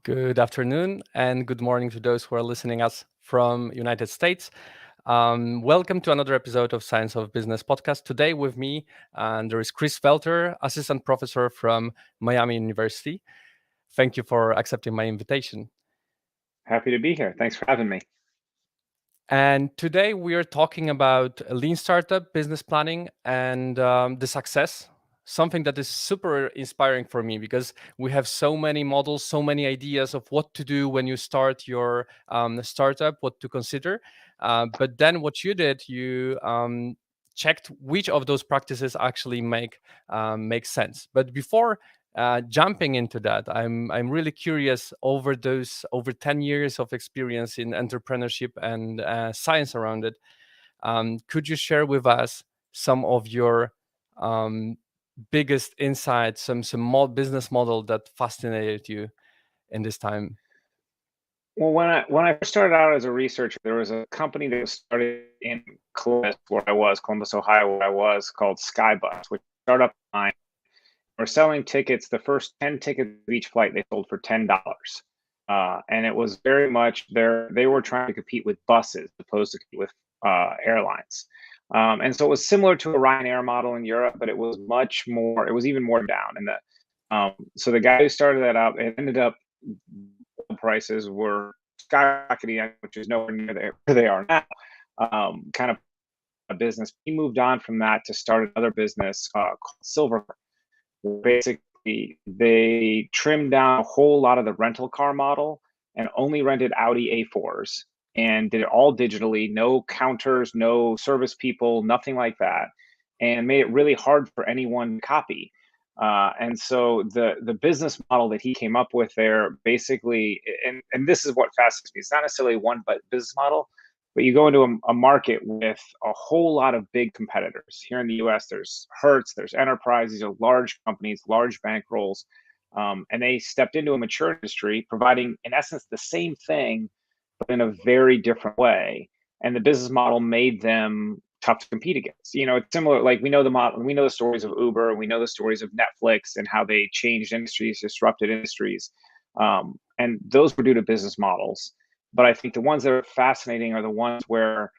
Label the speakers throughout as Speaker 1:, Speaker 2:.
Speaker 1: Good afternoon and good morning to those who are listening us from United States. Welcome to another episode of Science of Business podcast. Today with me, there is Chris Welter, assistant professor from Miami University. Thank you for accepting my invitation.
Speaker 2: Happy to be here. Thanks for having me.
Speaker 1: And today we are talking about lean startup, business planning, and the success. Something that is super inspiring for me because we have so many models, so many ideas of what to do when you start your startup, what to consider. But then what you did, you checked which of those practices actually make sense. But before jumping into that, I'm really curious over 10 years of experience in entrepreneurship and science around it. Could you share with us some of your biggest insights, some business model that fascinated you in this time?
Speaker 2: Well, when I first started out as a researcher, there was a company that was started in Columbus, Ohio, where I was, called Skybus, which startup line. We're selling tickets. The first 10 tickets of each flight they sold for $10. And it was very much they were trying to compete with buses as opposed to compete with airlines. And so it was similar to a Ryanair model in Europe, but it was even more down. So the guy who started that out, it ended up prices were skyrocketing, which is nowhere near where they are now. Kind of a business. He moved on from that to start another business called Silver. Basically, they trimmed down a whole lot of the rental car model and only rented Audi A4s and did it all digitally, no counters, no service people, nothing like that, and made it really hard for anyone to copy. And so the business model that he came up with there, basically, and this is what fascinates me. It's not necessarily one but business model, but you go into a market with a whole lot of big competitors. Here in the U.S., there's Hertz, there's Enterprise. These are large companies, large bankrolls, and they stepped into a mature industry, providing in essence the same thing, but in a very different way. And the business model made them tough to compete against. It's similar. Like, we know the model, we know the stories of Uber, we know the stories of Netflix and how they changed industries, disrupted industries, and those were due to business models. But I think the ones that are fascinating are the ones where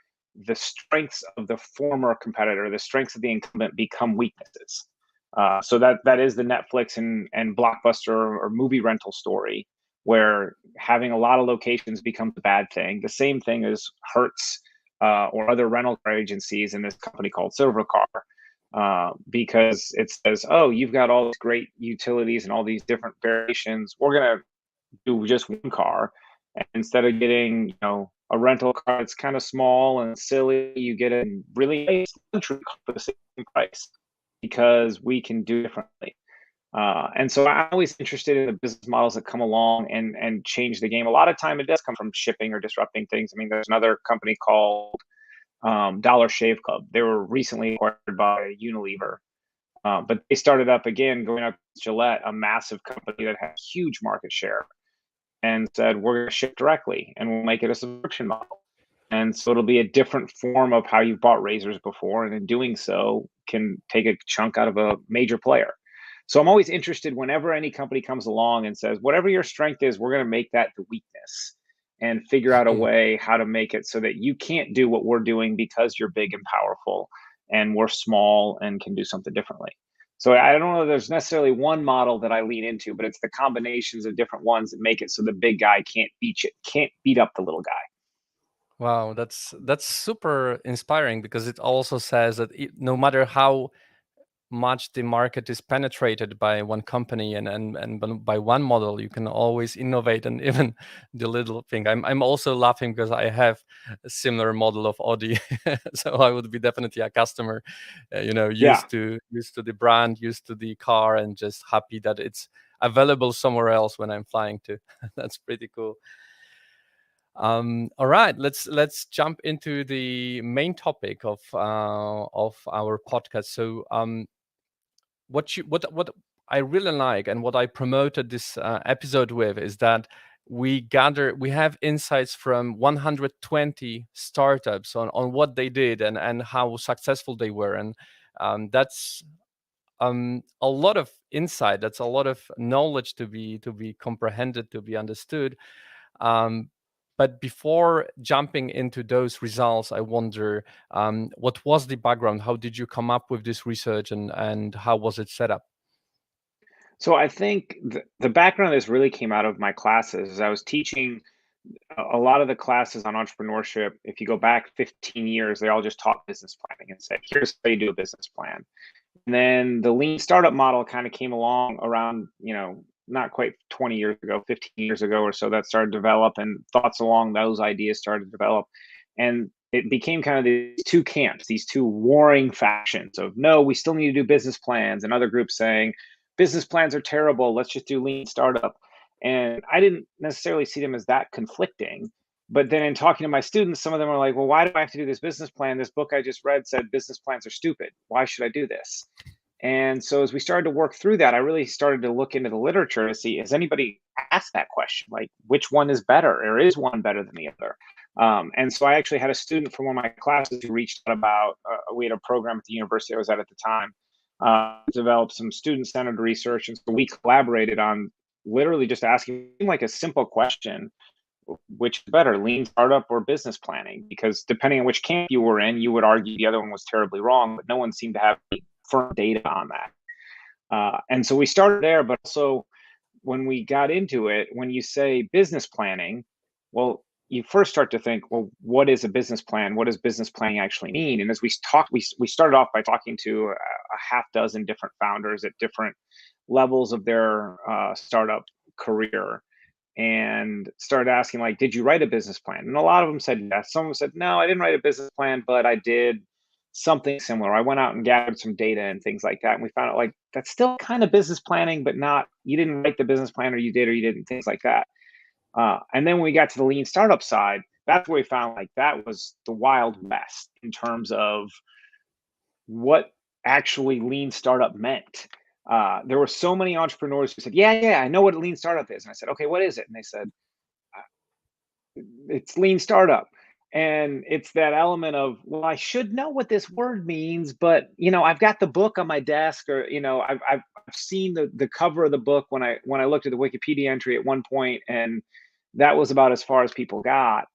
Speaker 2: the strengths of the former competitor, the strengths of the incumbent, become weaknesses. So that is the Netflix and Blockbuster or movie rental story, where having a lot of locations becomes a bad thing. The same thing as Hertz or other rental car agencies in this company called Silvercar, because it says, oh, you've got all these great utilities and all these different variations. We're going to do just one car. And instead of getting, a rental car that's kind of small and silly, you get a really nice luxury car for the same price because we can do differently. And so I'm always interested in the business models that come along and change the game. A lot of time it does come from shipping or disrupting things. I mean, there's another company called Dollar Shave Club. They were recently acquired by Unilever. But they started up again, going up to Gillette, a massive company that had huge market share, and said, we're going to ship directly and we'll make it a subscription model. And so it'll be a different form of how you've bought razors before. And in doing so, can take a chunk out of a major player. So I'm always interested whenever any company comes along and says, whatever your strength is, we're going to make that the weakness and figure out a way how to make it so that you can't do what we're doing because you're big and powerful and we're small and can do something differently. So I don't know if there's necessarily one model that I lean into, but it's the combinations of different ones that make it so the big guy can't beat up the little guy.
Speaker 1: Wow, that's super inspiring because it also says that no matter how much the market is penetrated by one company and by one model, you can always innovate, and even the little thing. I'm also laughing because I have a similar model of Audi, so I would be definitely a customer,
Speaker 2: Yeah.
Speaker 1: used to the brand, used to the car, and just happy that it's available somewhere else when I'm flying to. That's pretty cool. All right, let's jump into the main topic of our podcast. So what I really like and what I promoted this episode with is that we have insights from 120 startups on what they did and how successful they were, and that's a lot of insight. That's a lot of knowledge to be comprehended, to be understood. But before jumping into those results, I wonder, what was the background? How did you come up with this research, and how was it set up?
Speaker 2: So I think the background of this really came out of my classes. As I was teaching a lot of the classes on entrepreneurship. If you go back 15 years, they all just taught business planning and said, here's how you do a business plan. And then the lean startup model kind of came along around, not quite 20 years ago, 15 years ago or so, that started to develop, and thoughts along those ideas started to develop. And it became kind of these two camps, these two warring factions of, no, we still need to do business plans, and other groups saying business plans are terrible, let's just do lean startup. And I didn't necessarily see them as that conflicting. But then in talking to my students, some of them are like, well, why do I have to do this business plan? This book I just read said business plans are stupid. Why should I do this? And so as we started to work through that, I really started to look into the literature to see, has anybody asked that question? Like, which one is better, or is one better than the other? And so I actually had a student from one of my classes who reached out about, we had a program at the university I was at the time, developed some student-centered research. And so we collaborated on literally just asking like a simple question: which is better, lean startup or business planning? Because depending on which camp you were in, you would argue the other one was terribly wrong, but no one seemed to have firm data on that. And so we started there, but also when we got into it, when you say business planning, well, you first start to think, well, what is a business plan? What does business planning actually mean? And as we talked, we started off by talking to a half dozen different founders at different levels of their startup career, and started asking, like, did you write a business plan? And a lot of them said yes. Some of them said, no, I didn't write a business plan, but I did something similar. I went out and gathered some data and things like that. And we found out, like, that's still kind of business planning, but not, you didn't write the business plan, or you did or you didn't, things like that. And then when we got to the lean startup side, that's where we found like that was the Wild West in terms of what actually lean startup meant. There were so many entrepreneurs who said, yeah, I know what a lean startup is. And I said, okay, what is it? And they said, it's lean startup. And it's that element of, well, I should know what this word means, but I've got the book on my desk, or I've seen the cover of the book when I looked at the Wikipedia entry at one point, and that was about as far as people got.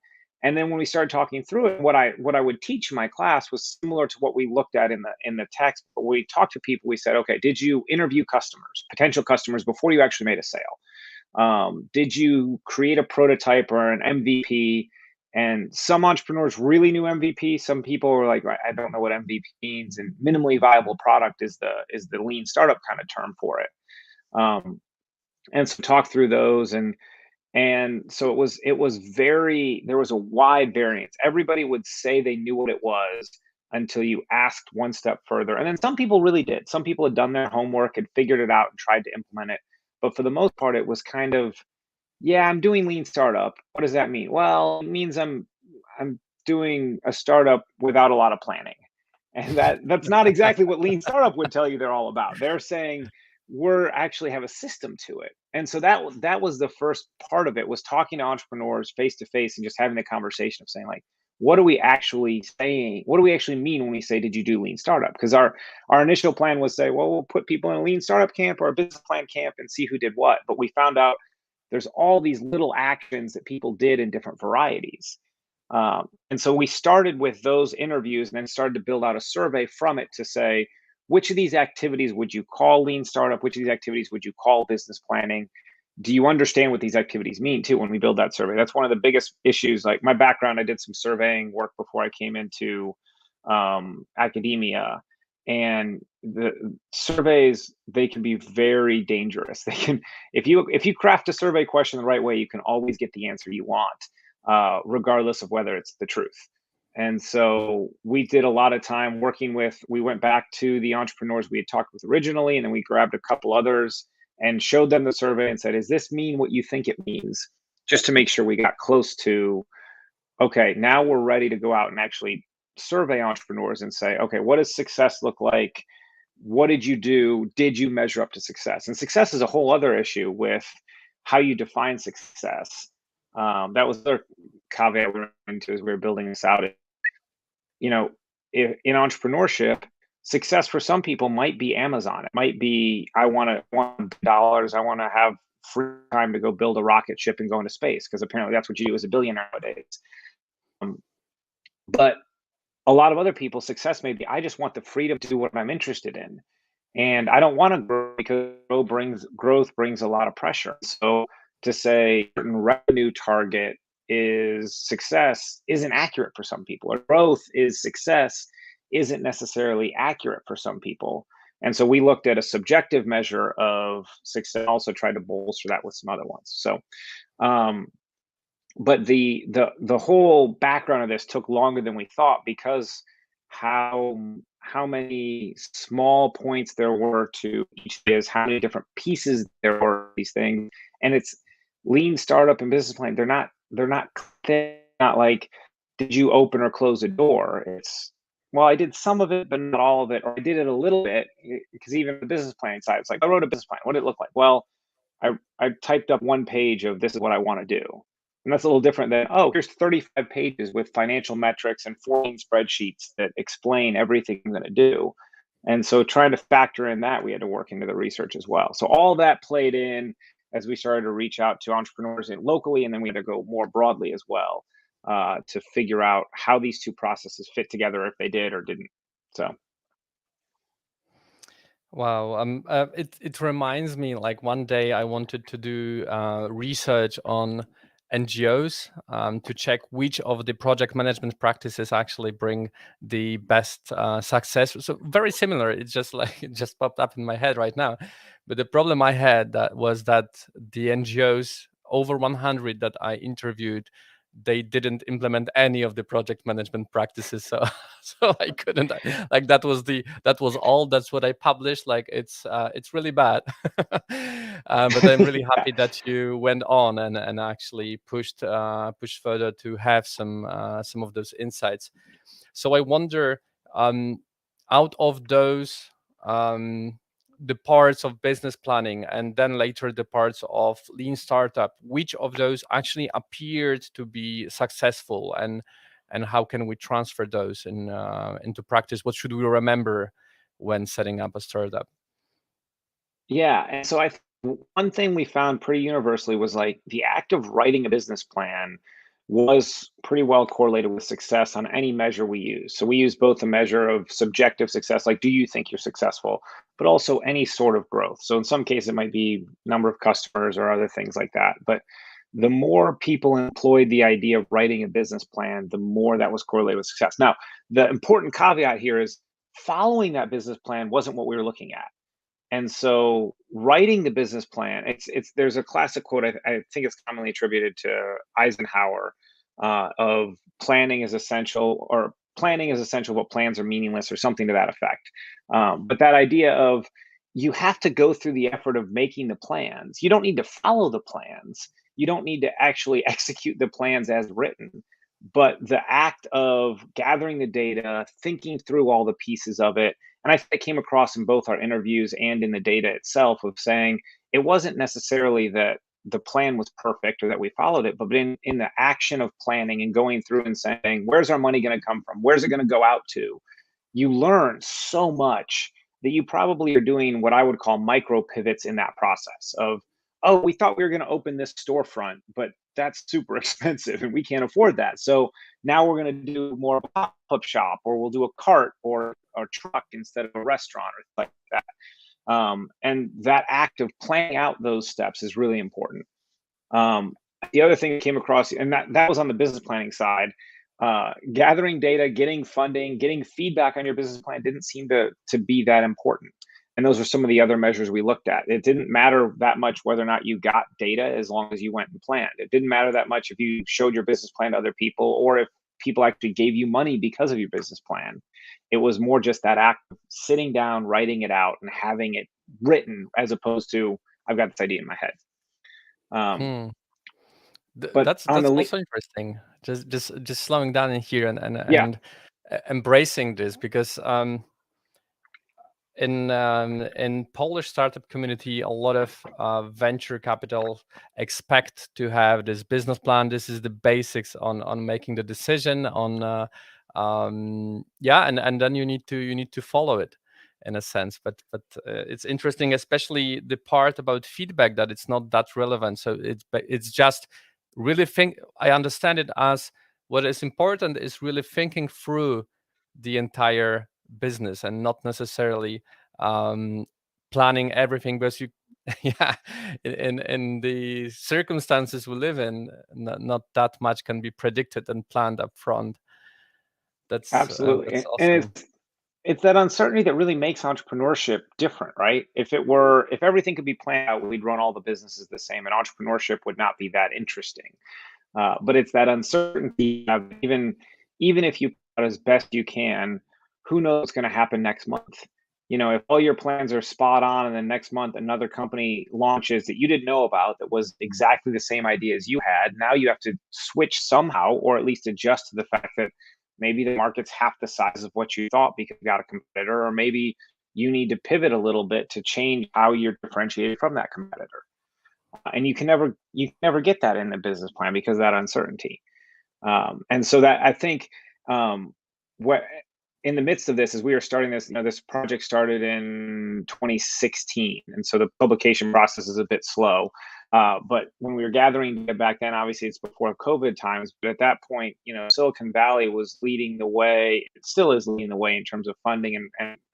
Speaker 2: And then when we started talking through it, what I would teach in my class was similar to what we looked at in the text. But when we talked to people, we said, okay, did you interview customers, potential customers, before you actually made a sale? Did you create a prototype or an MVP? And some entrepreneurs really knew MVP. Some people were like, I don't know what MVP means. And minimally viable product is the lean startup kind of term for it. And so talk through those, and so it was very, there was a wide variance. Everybody would say they knew what it was until you asked one step further. And then some people really did. Some people had done their homework, had figured it out and tried to implement it. But for the most part, it was kind of, yeah, I'm doing lean startup. What does that mean? Well, it means I'm doing a startup without a lot of planning. And that's not exactly what lean startup would tell you they're all about. They're saying we're actually have a system to it. And so that was the first part of it, was talking to entrepreneurs face to face and just having the conversation of saying, like, what are we actually saying? What do we actually mean when we say, did you do lean startup? Because our initial plan was say, well, we'll put people in a lean startup camp or a business plan camp and see who did what. But we found out there's all these little actions that people did in different varieties. And so we started with those interviews and then started to build out a survey from it to say, which of these activities would you call lean startup? Which of these activities would you call business planning? Do you understand what these activities mean too when we build that survey? That's one of the biggest issues. Like my background, I did some surveying work before I came into academia, and the surveys, they can be very dangerous. They can, if you craft a survey question the right way, you can always get the answer you want, regardless of whether it's the truth. And so we did a lot of time working with, we went back to the entrepreneurs we had talked with originally, and then we grabbed a couple others and showed them the survey and said, does this mean what you think it means? Just to make sure we got close to, okay, now we're ready to go out and actually survey entrepreneurs and say, okay, what does success look like? What did you do? Did you measure up to success? And success is a whole other issue with how you define success. That was the caveat we were into as we were building this out. In entrepreneurship, success for some people might be Amazon. It might be, I want dollars. I want to have free time to go build a rocket ship and go into space, because apparently that's what you do as a billionaire nowadays. Um, but a lot of other people, success may be, I just want the freedom to do what I'm interested in. And I don't want to grow, because growth brings a lot of pressure. So to say certain revenue target is success isn't accurate for some people, or growth is success isn't necessarily accurate for some people. And so we looked at a subjective measure of success, also tried to bolster that with some other ones. So um, but the whole background of this took longer than we thought, because how many small points there were to each is, how many different pieces there were, these things. And it's lean startup and business plan, they're not not like, did you open or close a door? It's, well, I did some of it but not all of it, or I did it a little bit. Because even the business planning side, it's like, I wrote a business plan, what did it look like? Well, I typed up one page of, this is what I want to do. And that's a little different than, oh, here's 35 pages with financial metrics and 14 spreadsheets that explain everything I'm going to do. And so trying to factor in that, we had to work into the research as well. So all that played in as we started to reach out to entrepreneurs locally, and then we had to go more broadly as well, to figure out how these two processes fit together, if they did or didn't. So.
Speaker 1: Wow. It reminds me, like, one day I wanted to do research on NGOs, to check which of the project management practices actually bring the best success. So very similar. It's just like, it just popped up in my head right now. But the problem I had was that the NGOs, over 100 that I interviewed, they didn't implement any of the project management practices. So so I couldn't, like, that was all, that's what I published. Like, it's really bad. But I'm really happy that you went on and actually pushed further to have some of those insights. So I wonder, um, out of those, the parts of business planning, and then later the parts of lean startup, which of those actually appeared to be successful, and how can we transfer those into practice? What should we remember when setting up a startup?
Speaker 2: Yeah, and so one thing we found pretty universally was, like, the act of writing a business plan was pretty well correlated with success on any measure we use. So we use both a measure of subjective success, like, do you think you're successful, but also any sort of growth. So in some cases, it might be number of customers or other things like that. But the more people employed the idea of writing a business plan, the more that was correlated with success. Now, the important caveat here is, following that business plan wasn't what we were looking at. And so writing the business plan, it's there's a classic quote, I think it's commonly attributed to Eisenhower, of planning is essential, or planning is essential, but plans are meaningless, or something to that effect. But that idea of, you have to go through the effort of making the plans. You don't need to follow the plans. You don't need to actually execute the plans as written. But the act of gathering the data, thinking through all the pieces of it, and I think it came across in both our interviews and in the data itself, of saying it wasn't necessarily that the plan was perfect or that we followed it, but in the action of planning and going through and saying, where's our money going to come from? Where's it going to go out to? You learn so much that you probably are doing what I would call micro pivots in that process of, oh, we thought we were going to open this storefront, but that's super expensive and we can't afford that. So now we're going to do more of a pop-up shop, or we'll do a cart or a truck instead of a restaurant, or like that. And that act of planning out those steps is really important. The other thing that came across, and that was on the business planning side, gathering data, getting funding, getting feedback on your business plan didn't seem to be that important. And those are some of the other measures we looked at. It didn't matter that much whether or not you got data, as long as you went and planned. It didn't matter that much if you showed your business plan to other people, or if people actually gave you money because of your business plan. It was more just that act of sitting down, writing it out, and having it written, as opposed to, I've got this idea in my head.
Speaker 1: Hmm.
Speaker 2: But
Speaker 1: That's
Speaker 2: on the
Speaker 1: also interesting. Just slowing down in here,
Speaker 2: yeah,
Speaker 1: and embracing this, because in Polish startup community, a lot of venture capital expect to have this business plan. This is the basics on making the decision, on Yeah, and then you need to follow it in a sense. But it's interesting, especially the part about feedback, that it's not that relevant. So it's just really I understand it as what is important is really thinking through the entire business and not necessarily planning everything, because you yeah, in the circumstances we live in, not that much can be predicted and planned up front.
Speaker 2: Absolutely.
Speaker 1: That's
Speaker 2: And
Speaker 1: awesome.
Speaker 2: it's that uncertainty that really makes entrepreneurship different, right? If everything could be planned out, we'd run all the businesses the same, and entrepreneurship would not be that interesting. But it's that uncertainty of even if you put out as best you can, who knows what's going to happen next month? You know, if all your plans are spot on, and then next month another company launches that you didn't know about that was exactly the same idea as you had, now you have to switch somehow, or at least adjust to the fact that maybe the market's half the size of what you thought because you got a competitor, or maybe you need to pivot a little bit to change how you're differentiated from that competitor. And you can never get that in the business plan because of that uncertainty. And so that I think what in the midst of this, as we were starting this, this project started in 2016, and so the publication process is a bit slow. But when we were gathering data back then, obviously it's before COVID times, but at that point, Silicon Valley was leading the way. It still is leading the way in terms of funding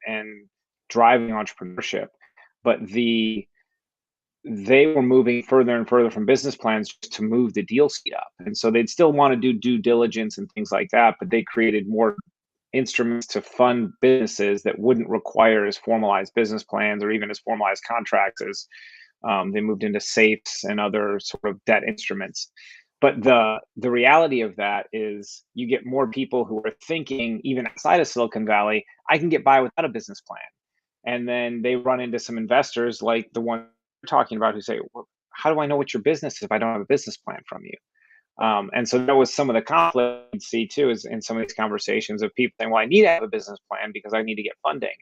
Speaker 2: and driving entrepreneurship. But they were moving further and further from business plans just to move the deal speed up. And so they'd still want to do due diligence and things like that, but they created more instruments to fund businesses that wouldn't require as formalized business plans or even as formalized contracts as they moved into safes and other sort of debt instruments. But the reality of that is you get more people who are thinking, even outside of Silicon Valley, I can get by without a business plan. And then they run into some investors like the one you're talking about who say, well, how do I know what your business is if I don't have a business plan from you? And so that was some of the conflict you'd see too, is in some of these conversations of people saying, well, I need to have a business plan because I need to get funding.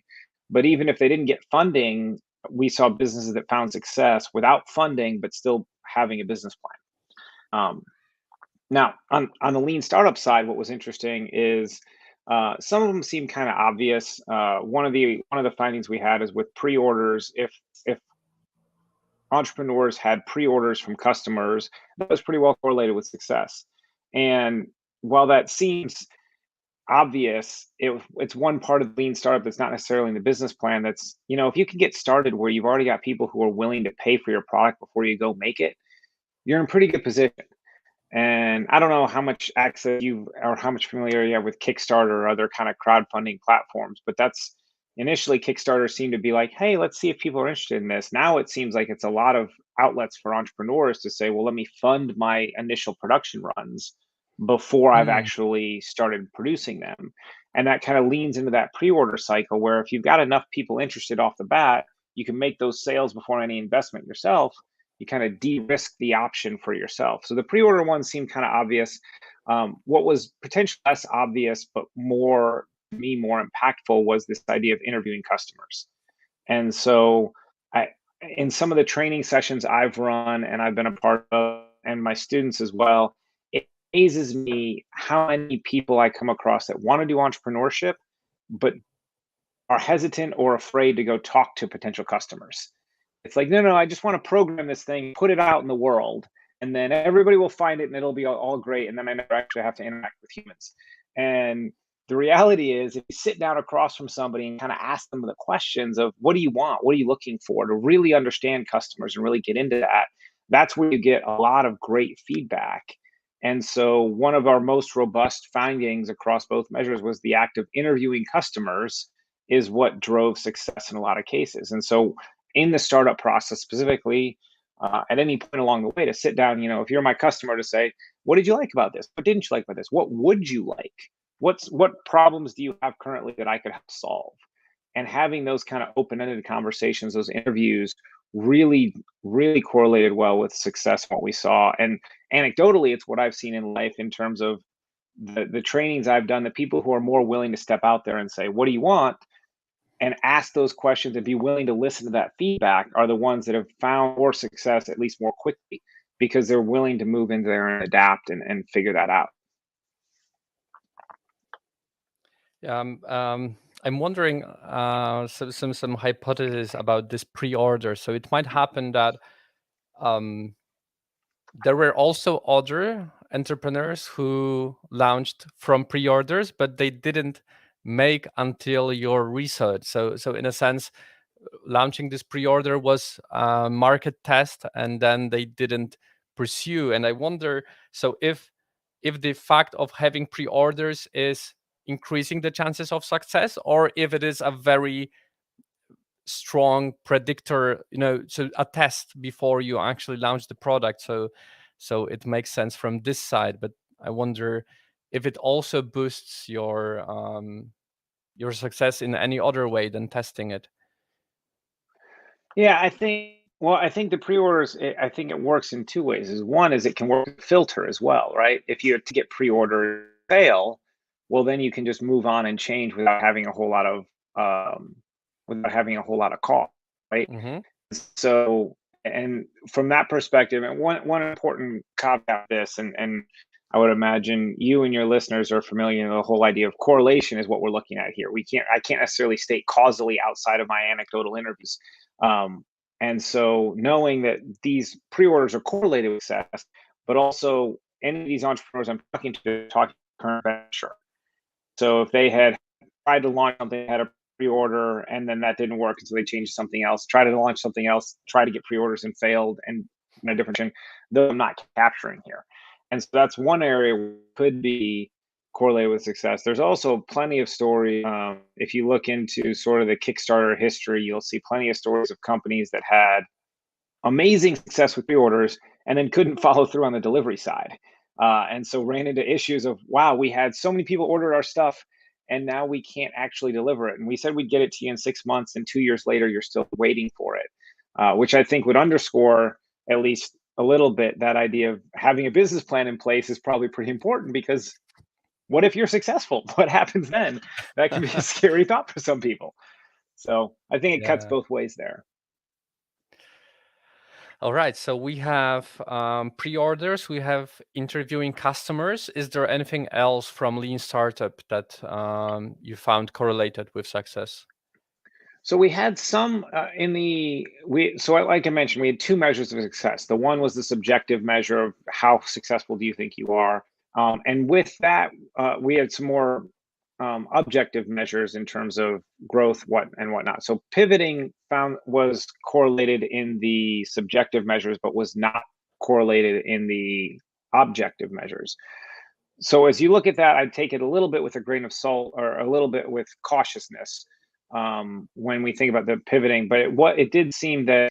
Speaker 2: But even if they didn't get funding, we saw businesses that found success without funding, but still having a business plan. Now, on the lean startup side, what was interesting is some of them seem kind of obvious. One of the findings we had is with pre-orders, if entrepreneurs had pre-orders from customers, that was pretty well correlated with success. And while that seems obvious, it's one part of the lean startup that's not necessarily in the business plan. That's, if you can get started where you've already got people who are willing to pay for your product before you go make it, you're in pretty good position. And I don't know how much access you or how much familiarity you have with Kickstarter or other kind of crowdfunding platforms, but that's initially Kickstarter seemed to be like, hey, let's see if people are interested in this. Now it seems like it's a lot of outlets for entrepreneurs to say, well, let me fund my initial production runs before I've
Speaker 1: Mm,
Speaker 2: actually started producing them. And that kind of leans into that pre-order cycle where if you've got enough people interested off the bat, you can make those sales before any investment yourself. You kind of de-risk the option for yourself. So the pre-order one seemed kind of obvious. What was potentially less obvious, but more impactful, was this idea of interviewing customers. And so, in some of the training sessions I've run and I've been a part of, and my students as well, it amazes me how many people I come across that want to do entrepreneurship, but are hesitant or afraid to go talk to potential customers. It's like, no, no, I just want to program this thing, put it out in the world, and then everybody will find it and it'll be all great. And then I never actually have to interact with humans. And the reality is, if you sit down across from somebody and kind of ask them the questions of what do you want? What are you looking for, to really understand customers and really get into that, that's where you get a lot of great feedback. And so, one of our most robust findings across both measures was the act of interviewing customers is what drove success in a lot of cases. And so, in the startup process specifically, at any point along the way, to sit down, if you're my customer, to say, what did you like about this? What didn't you like about this? What would you like? What problems do you have currently that I could help solve? And having those kind of open-ended conversations, those interviews, really, really correlated well with success, what we saw. And anecdotally, it's what I've seen in life in terms of the trainings I've done, the people who are more willing to step out there and say, what do you want? And ask those questions and be willing to listen to that feedback are the ones that have found more success, at least more quickly, because they're willing to move in there and adapt and figure that out.
Speaker 1: I'm wondering some hypothesis about this pre-order. So it might happen that um, there were also other entrepreneurs who launched from pre-orders, but they didn't make until your research. So in a sense, launching this pre-order was a market test, and then they didn't pursue. And I wonder, so if the fact of having pre-orders is increasing the chances of success, or if it is a very strong predictor, so a test before you actually launch the product. So it makes sense from this side, but I wonder if it also boosts your success in any other way than testing it.
Speaker 2: Yeah, I think the pre-orders, I think it works in two ways. Is one is it can work as a filter as well, right? If you have to get pre-order fail, well then you can just move on and change um without having a whole lot of cost, right?
Speaker 1: Hmm.
Speaker 2: So, and from that perspective, and one important caveat this, and I would imagine you and your listeners are familiar with the whole idea of correlation is what we're looking at here. I can't necessarily state causally outside of my anecdotal interviews. Um, and so knowing that these pre-orders are correlated with success, but also any of these entrepreneurs I'm talking to are talking current venture. So if they had tried to launch something, had a pre-order, and then that didn't work, and so they changed something else, tried to launch something else, try to get pre-orders and failed, and in a different direction, though I'm not capturing here. And so that's one area where it could be correlated with success. There's also plenty of stories. If you look into sort of the Kickstarter history, you'll see plenty of stories of companies that had amazing success with pre-orders and then couldn't follow through on the delivery side, and so ran into issues of, wow, we had so many people order our stuff and now we can't actually deliver it, and we said we'd get it to you in 6 months and 2 years later you're still waiting for it, which I think would underscore at least a little bit that idea of having a business plan in place is probably pretty important, because what if you're successful? What happens then? That can be a scary thought for some people. So I think it cuts
Speaker 1: Yeah.
Speaker 2: both ways there.
Speaker 1: All right. So we have pre-orders, we have interviewing customers. Is there anything else from Lean Startup that you found correlated with success?
Speaker 2: So we had some in the we so like I mentioned, we had two measures of success. The one was the subjective measure of how successful do you think you are, and with that, we had some more objective measures in terms of growth, what and whatnot. So pivoting found was correlated in the subjective measures, but was not correlated in the objective measures. So as you look at that, I'd take it a little bit with a grain of salt, or a little bit with cautiousness, when we think about the pivoting. But it did seem that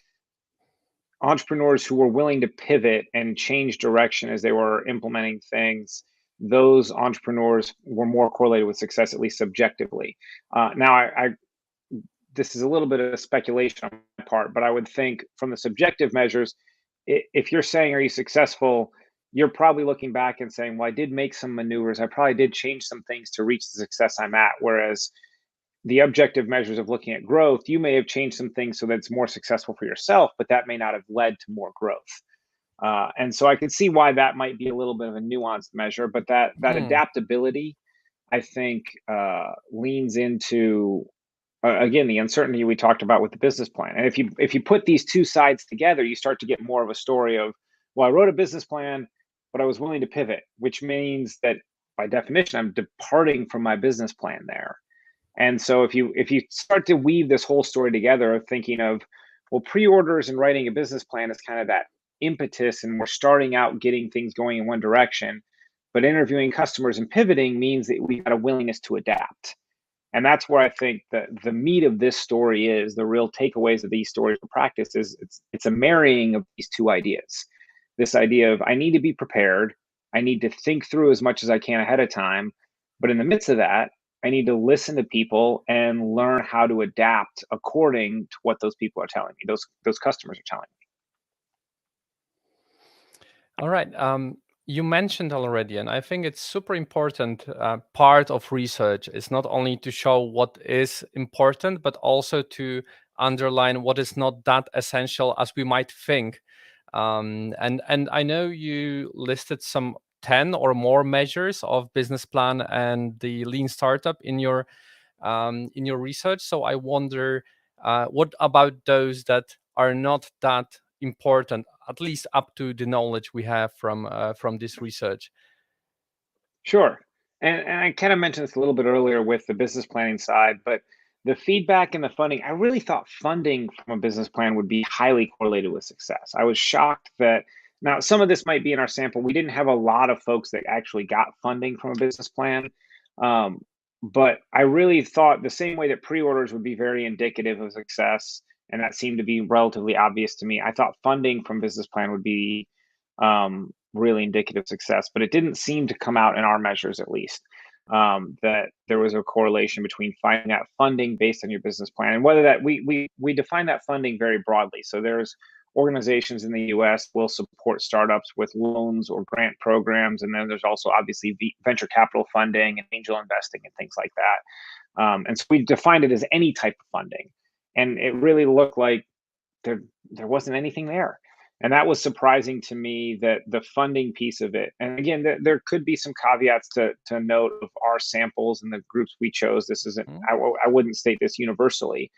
Speaker 2: entrepreneurs who were willing to pivot and change direction as they were implementing things, those entrepreneurs were more correlated with success, at least subjectively. Now, this is a little bit of speculation on my part, but I would think from the subjective measures, if you're saying, are you successful? You're probably looking back and saying, well, I did make some maneuvers. I probably did change some things to reach the success I'm at. Whereas the objective measures of looking at growth, you may have changed some things so that it's more successful for yourself, but that may not have led to more growth. And so I can see why that might be a little bit of a nuanced measure, but that
Speaker 1: Hmm.
Speaker 2: adaptability, I think, leans into, again, the uncertainty we talked about with the business plan. And if you put these two sides together, you start to get more of a story of, well, I wrote a business plan, but I was willing to pivot, which means that by definition, I'm departing from my business plan there. And so if you start to weave this whole story together of thinking of, well, pre-orders and writing a business plan is kind of that impetus, and we're starting out getting things going in one direction, but interviewing customers and pivoting means that we got a willingness to adapt. And that's where I think that the meat of this story is, the real takeaways of these stories of practice is, it's a marrying of these two ideas. This idea of, I need to be prepared, I need to think through as much as I can ahead of time, but in the midst of that, I need to listen to people and learn how to adapt according to what those people are telling me, those customers are telling me.
Speaker 1: All right. You mentioned already, and I think it's super important. Part of research is not only to show what is important, but also to underline what is not that essential as we might think. And I know you listed some 10 or more measures of business plan and the lean startup in your research. So I wonder, what about those that are not that important, at least up to the knowledge we have from this research?
Speaker 2: Sure. And I kind of mentioned this a little bit earlier with the business planning side, but the feedback and the funding, I really thought funding from a business plan would be highly correlated with success. I was shocked that now some of this might be in our sample. We didn't have a lot of folks that actually got funding from a business plan. Um, but I really thought the same way that pre-orders would be very indicative of success, and that seemed to be relatively obvious to me. I thought funding from business plan would be really indicative of success, but it didn't seem to come out in our measures, at least, that there was a correlation between finding that funding based on your business plan, and whether that we define that funding very broadly. So there's organizations in the U.S. will support startups with loans or grant programs, and then there's also obviously venture capital funding and angel investing and things like that. And so we defined it as any type of funding, and it really looked like there wasn't anything there. And that was surprising to me, that the funding piece of it. And again, there could be some caveats to note of our samples and the groups we chose. This isn't,
Speaker 1: Mm.
Speaker 2: I wouldn't state this universally,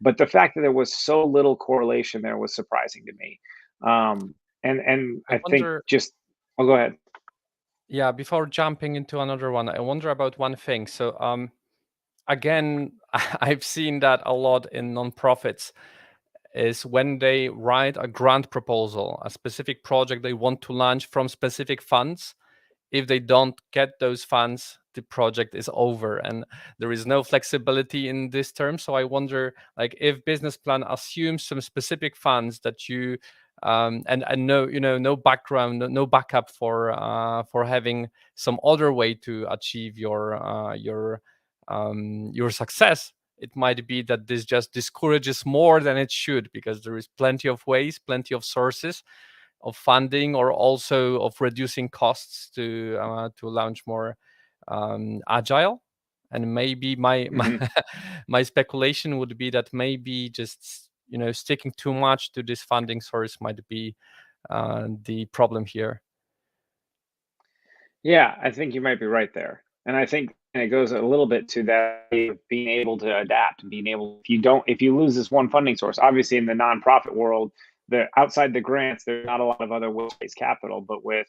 Speaker 2: but the fact that there was so little correlation there was surprising to me. And
Speaker 1: I
Speaker 2: I think
Speaker 1: wonder,
Speaker 2: just, oh, go ahead.
Speaker 1: yeah, before jumping into another one, I wonder about one thing. So, again, I've seen that a lot in nonprofits, is when they write a grant proposal, a specific project they want to launch from specific funds. If they don't get those funds, the project is over, and there is no flexibility in this term. So I wonder, like, if business plan assumes some specific funds that you and no, no background, no backup for having some other way to achieve your success, it might be that this just discourages more than it should, because there is plenty of ways, plenty of sources of funding, or also of reducing costs to launch more agile. And maybe my
Speaker 2: Mhm.
Speaker 1: my speculation would be that maybe just sticking too much to this funding source might be the problem here.
Speaker 2: Yeah, I think you might be right there. And I think it goes a little bit to that idea of being able to adapt and being able, if you lose this one funding source, obviously in the nonprofit world, the outside the grants, there's not a lot of other will-based capital, but with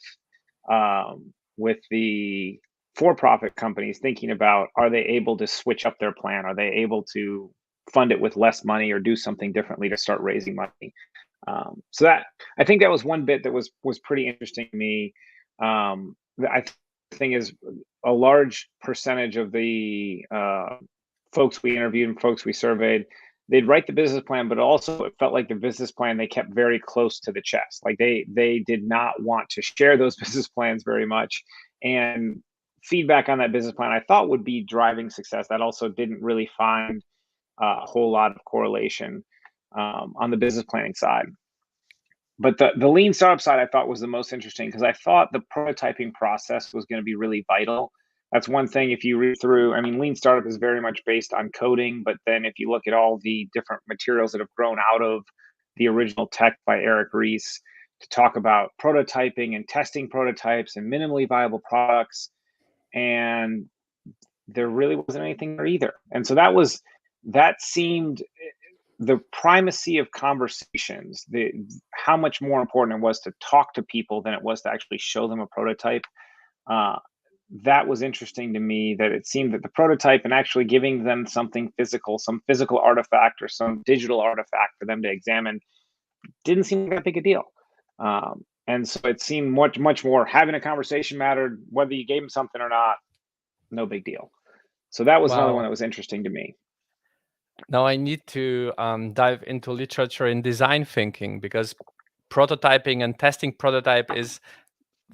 Speaker 2: the for-profit companies thinking about, are they able to switch up their plan? Are they able to fund it with less money or do something differently to start raising money? So that, I think that was one bit that was pretty interesting to me. I think is a large percentage of the folks we interviewed and folks we surveyed, they'd write the business plan, but also it felt like the business plan they kept very close to the chest. Like they did not want to share those business plans very much. And feedback on that business plan I thought would be driving success. That also didn't really find a whole lot of correlation on the business planning side. But the lean startup side I thought was the most interesting, because I thought the prototyping process was going to be really vital. That's one thing. If you read through, I mean, lean startup is very much based on coding, but then if you look at all the different materials that have grown out of the original tech by Eric Ries to talk about prototyping and testing prototypes and minimally viable products, and there really wasn't anything there either. And so that seemed the primacy of conversations, how much more important it was to talk to people than it was to actually show them a prototype. Uh, that was interesting to me, that it seemed that the prototype and actually giving them something physical, some physical artifact or some digital artifact for them to examine, didn't seem like that big a deal. And so it seemed much more having a conversation mattered, whether you gave them something or not, no big deal. So that was another one
Speaker 1: Wow.
Speaker 2: that was interesting to me.
Speaker 1: Now I need to dive into literature in design thinking, because prototyping and testing prototype is,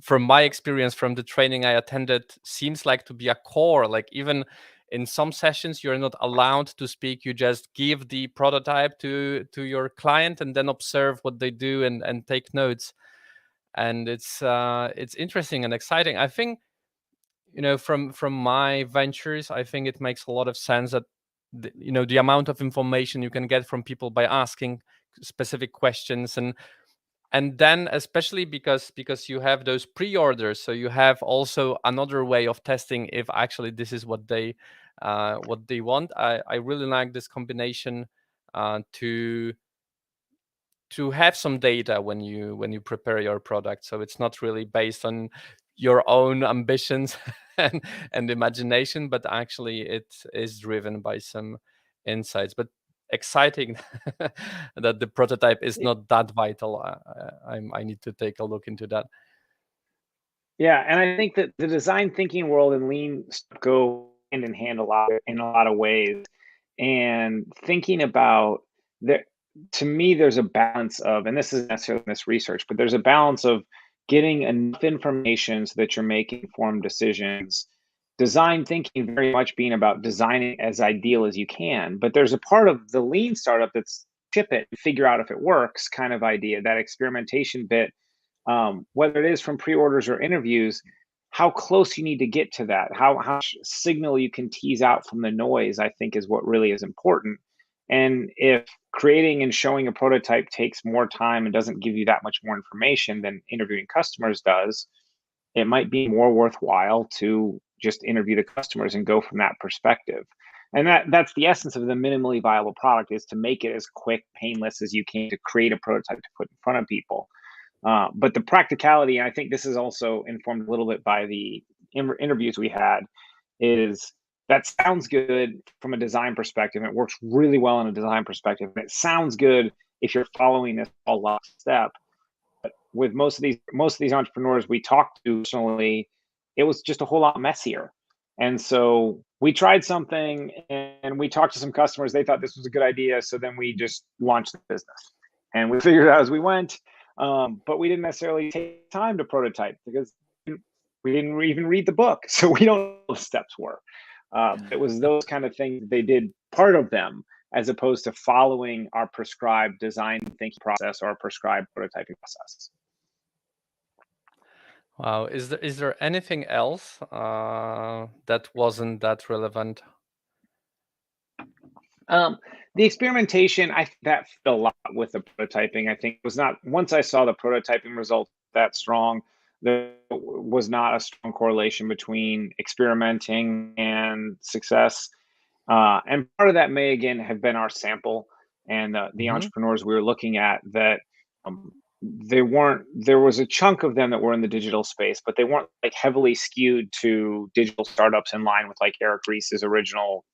Speaker 1: from my experience from the training I attended, seems like to be a core. Like, even in some sessions you're not allowed to speak, you just give the prototype to your client and then observe what they do and take notes. And it's interesting and exciting. I think, from my ventures, I think it makes a lot of sense that the amount of information you can get from people by asking specific questions. And And then especially because you have those pre-orders, so you have also another way of testing if actually this is what they want. I really like this combination to have some data when you prepare your product, so it's not really based on your own ambitions and imagination, but actually it is driven by some insights. But exciting that the prototype is not that vital. I need to take a look into that.
Speaker 2: Yeah, and I think that the design thinking world and lean go hand in hand in a lot of ways. And thinking about there, to me, there's a balance of, and this isn't necessarily in this research, but there's a balance of getting enough information so that you're making informed decisions. Design thinking very much being about designing as ideal as you can, but there's a part of the lean startup that's ship it and figure out if it works kind of idea, that experimentation bit, whether it is from pre-orders or interviews, how close you need to get to that, how much signal you can tease out from the noise, I think is what really is important. And if creating and showing a prototype takes more time and doesn't give you that much more information than interviewing customers does, it might be more worthwhile to just interview the customers and go from that perspective. And that's the essence of the minimally viable product, is to make it as quick, painless as you can to create a prototype to put in front of people. But the practicality, and I think this is also informed a little bit by the interviews we had, is that sounds good from a design perspective. And it works really well in a design perspective. And it sounds good if you're following this all lockstep. But with most of these entrepreneurs we talked to personally, it was just a whole lot messier. And so we tried something and we talked to some customers. They thought this was a good idea. So then we just launched the business and we figured it out as we went. But we didn't necessarily take time to prototype because we didn't even read the book. So we don't know what the steps were. It was those kind of things they did, part of them, as opposed to following our prescribed design thinking process or our prescribed prototyping process.
Speaker 1: Wow, is there anything else that wasn't that relevant?
Speaker 2: The experimentation, I think that fit a lot with the prototyping. I think it was not, once I saw the prototyping result that strong, there was not a strong correlation between experimenting and success. And part of that may again have been our sample and the
Speaker 1: Hmm.
Speaker 2: entrepreneurs we were looking at, that um, they weren't, there was a chunk of them that were in the digital space, but they weren't like heavily skewed to digital startups in line with like Eric Ries's original,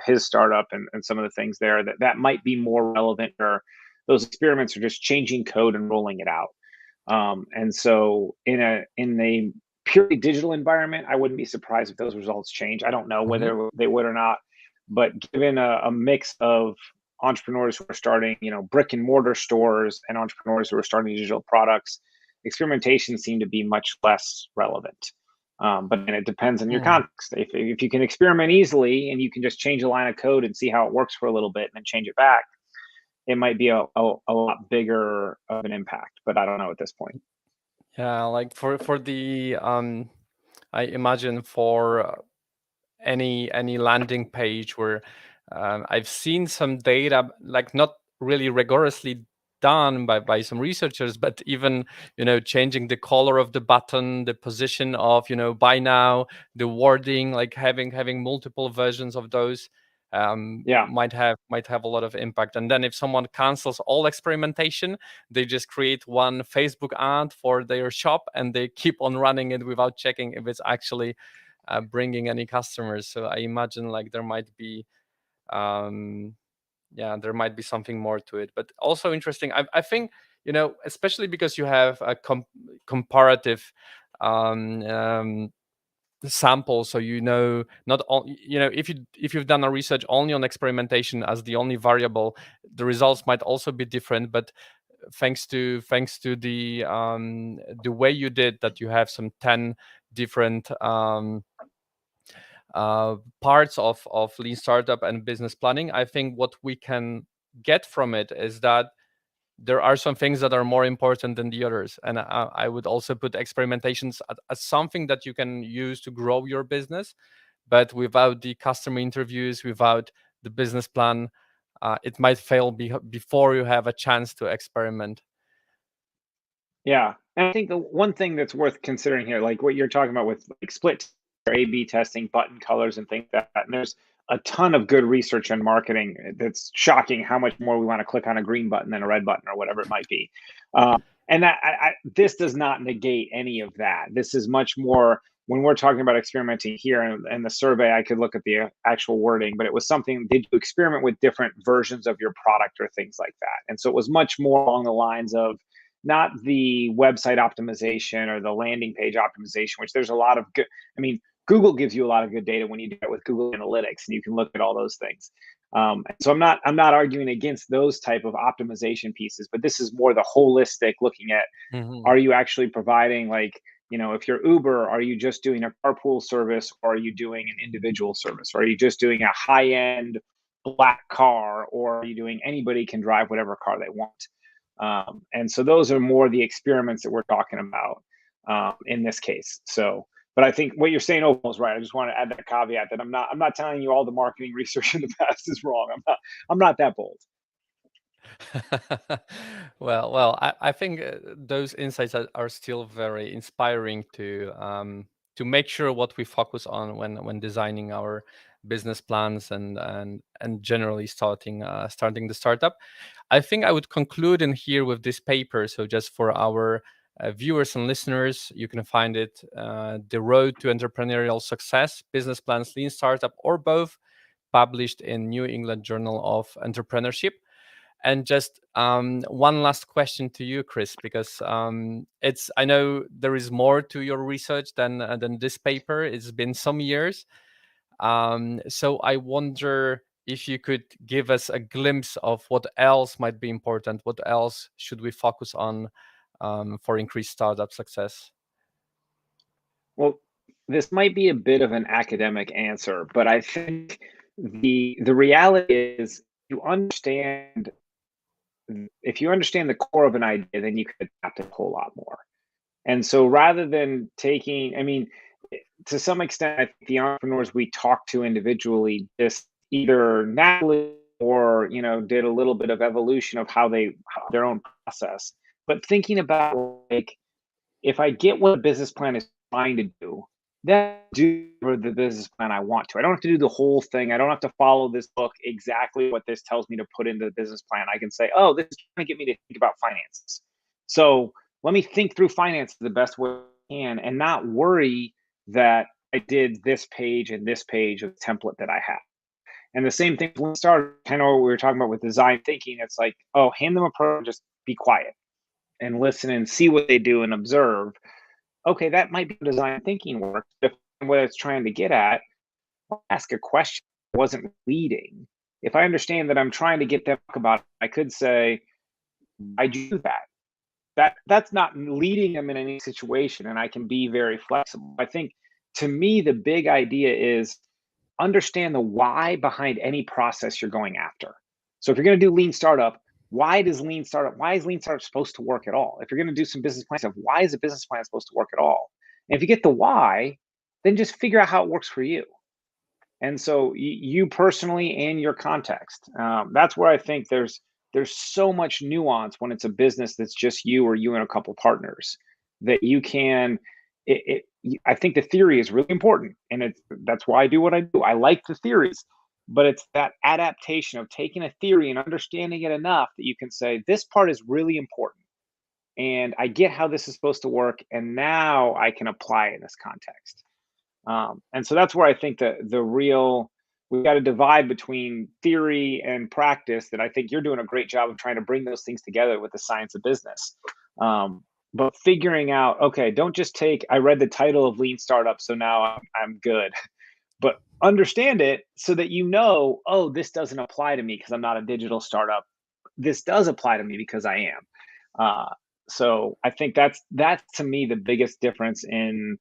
Speaker 2: his startup, and some of the things there that might be more relevant, or those experiments are just changing code and rolling it out. And so in a purely digital environment, I wouldn't be surprised if those results change. I don't know
Speaker 1: Hmm.
Speaker 2: whether they would or not, but given a mix of entrepreneurs who are starting, brick and mortar stores and entrepreneurs who are starting digital products, experimentation seemed to be much less relevant. But then it depends on your context. If you can experiment easily and you can just change a line of code and see how it works for a little bit and then change it back, it might be a lot bigger of an impact. But I don't know at this point.
Speaker 1: Yeah, like for the I imagine for any landing page where I've seen some data, like not really rigorously done by some researchers, but even changing the color of the button, the position of buy now, the wording, like having multiple versions of those
Speaker 2: Yeah.
Speaker 1: might have a lot of impact. And then if someone cancels all experimentation, they just create one Facebook ad for their shop and they keep on running it without checking if it's actually bringing any customers. So I imagine like um, there might be something more to it. But also interesting, I think, especially because you have a comparative um, um, sample, so not all, if you've done a research only on experimentation as the only variable, the results might also be different. But thanks to the way you did that, you have some 10 different parts of lean startup and business planning. I think what we can get from it is that there are some things that are more important than the others. And I would also put experimentations as something that you can use to grow your business, but without the customer interviews, without the business plan, it might fail before you have a chance to experiment.
Speaker 2: Yeah. And I think the one thing that's worth considering here, like what you're talking about with like split or A/B testing, button colors, and things like that. And there's a ton of good research and marketing that's shocking how much more we want to click on a green button than a red button or whatever it might be. And this does not negate any of that. This is much more when we're talking about experimenting here and the survey. I could look at the actual wording, but it was something, did you experiment with different versions of your product or things like that? And so it was much more along the lines of not the website optimization or the landing page optimization, which there's a lot of good. I mean, Google gives you a lot of good data when you do it with Google Analytics, and you can look at all those things. So I'm not arguing against those type of optimization pieces, but this is more the holistic looking at,
Speaker 1: Hmm.
Speaker 2: are you actually providing, like, if you're Uber, are you just doing a carpool service, or are you doing an individual service? Or are you just doing a high end black car, or are you doing anybody can drive whatever car they want? And so those are more the experiments that we're talking about in this case. So, but I think what you're saying overall is right. I just want to add that caveat that I'm not telling you all the marketing research in the past is wrong. I'm not that bold.
Speaker 1: Well, I think those insights are still very inspiring to make sure what we focus on when designing our business plans and generally starting the startup. I think I would conclude in here with this paper. So just for our viewers and listeners, you can find it, The Road to Entrepreneurial Success, Business Plans, Lean Startup, or both, published in New England Journal of Entrepreneurship. And just one last question to you, Chris, because it's I know there is more to your research than this paper. It's been some years, so I wonder if you could give us a glimpse of what else might be important. What else should we focus on for increased startup success?
Speaker 2: Well, this might be a bit of an academic answer, but I think the reality is, you understand if you understand the core of an idea, then you can adapt it a whole lot more. And so rather than taking, I mean, to some extent, I think the entrepreneurs we talk to individually just either naturally or, did a little bit of evolution of their own process. But thinking about, like, if I get what a business plan is trying to do, then do the business plan I want to. I don't have to do the whole thing. I don't have to follow this book exactly what this tells me to put into the business plan. I can say, oh, this is trying to get me to think about finances. So let me think through finance the best way I can and not worry that I did this page and this page of the template that I have. And the same thing when we started, kind of what we were talking about with design thinking. It's like, oh, hand them a program, just be quiet and listen and see what they do and observe. Okay, that might be design thinking work. If what it's trying to get at, I'll ask a question. I wasn't leading. If I understand that I'm trying to get them to talk about it, I could say, I do that. That's not leading them in any situation, and I can be very flexible. I think, to me, the big idea is understand the why behind any process you're going after. So if you're going to do lean startup, why is lean startup supposed to work at all? If you're going to do some business plan stuff, why is a business plan supposed to work at all? And if you get the why, then just figure out how it works for you. And so you personally and your context, that's where I think there's so much nuance when it's a business that's just you or you and a couple partners that you can. I think the theory is really important, and that's why I do what I do. I like the theories, but it's that adaptation of taking a theory and understanding it enough that you can say this part is really important, and I get how this is supposed to work, and now I can apply it in this context. And so that's where I think the real, we've got to divide between theory and practice. That I think you're doing a great job of trying to bring those things together with the science of business. But figuring out, okay, don't just take, I read the title of Lean Startup, so now I'm good. But understand it so that oh, this doesn't apply to me because I'm not a digital startup. This does apply to me because I am. Uh, so I think that's to me the biggest difference in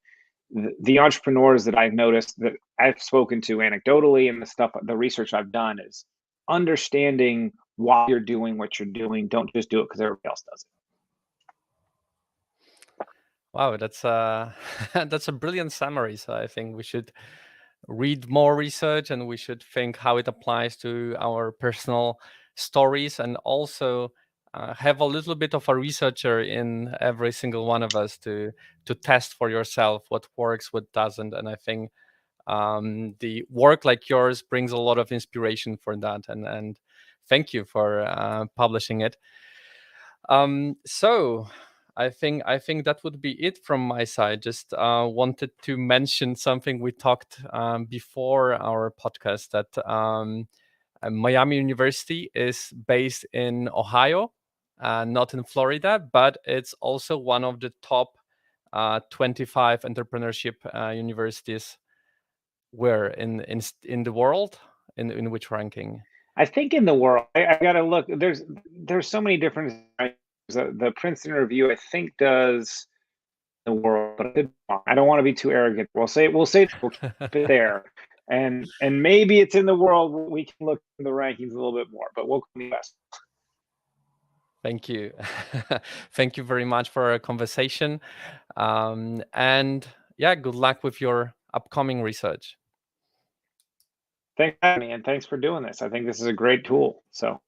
Speaker 2: the entrepreneurs that I've noticed that I've spoken to anecdotally, and the research I've done is understanding why you're doing what you're doing. Don't just do it because everybody else does
Speaker 1: Wow, that's that's a brilliant summary. So I think we should read more research and we should think how it applies to our personal stories, and also have a little bit of a researcher in every single one of us to test for yourself what works, what doesn't. And I think the work like yours brings a lot of inspiration for that. And thank you for publishing it. So I think that would be it from my side. Just wanted to mention something we talked before our podcast, that Miami University is based in Ohio, not in Florida, but it's also one of the top 25 entrepreneurship universities. Where in the world? In which ranking?
Speaker 2: I think in the world, I gotta look. There's so many different. The Princeton Review, I think, does the world, but I don't want to be too arrogant. We'll keep it there, and maybe it's in the world. We can look in the rankings a little bit more, but we'll come best.
Speaker 1: Thank you. Thank you very much for our conversation. And yeah, good luck with your upcoming research.
Speaker 2: Thanks for having me, and thanks for doing this. I think this is a great tool. So